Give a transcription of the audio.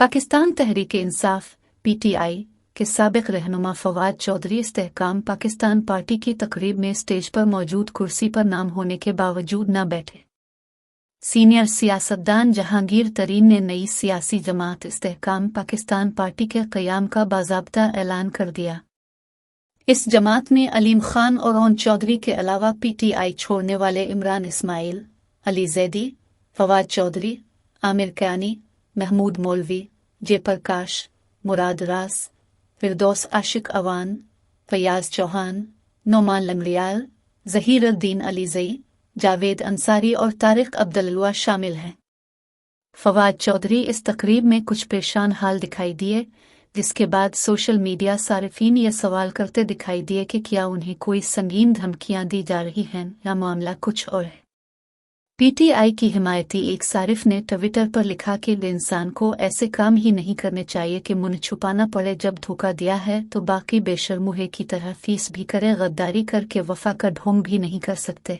Pakistan Tehreek Insaf (PTI) के साबिक रहनुमा फवाद चौधरी इस्तेहकाम पाकिस्तान पार्टी की तकरीब में स्टेज पर मौजूद कुर्सी पर नाम होने के बावजूद न बैठे। सीनियर सियासतदान जहांगीर तरीन ने नई सियासी जमात इस्तेहकाम पाकिस्तान पार्टी के क़याम का बाज़ाब्ता ऐलान कर दिया। इस जमात में अलीम खान और ओन चौधरी के अलावा PTI छोड़ने वाले इमरान इस्माइल, अली जैदी, फवाद चौधरी, आमिर कैनी, महमूद मौलवी, जयप्रकाश, मुराद रास, फिरदौस आशिक अवान, फयाज चौहान, नोमान लंगड़ियाल, ज़हीरुद्दीन अलीज़ई, जावेद अंसारी और तारिक अब्दुल्ला शामिल हैं। फवाद चौधरी इस तकरीब में कुछ परेशान हाल दिखाई दिए, जिसके बाद सोशल मीडिया सारिफीन ये सवाल करते दिखाई दिए कि क्या उन्हें कोई संगीन धमकियां दी जा रही हैं या मामला कुछ और है। PTI की हिमायती एक सारिफ ने ट्विटर पर लिखा कि इंसान को ऐसे काम ही नहीं करने चाहिए कि मुंह छुपाना पड़े। जब धोखा दिया है तो बाकी बेशर्मुहे की तरह फीस भी करे, गद्दारी करके वफा का ढोंग भी नहीं कर सकते।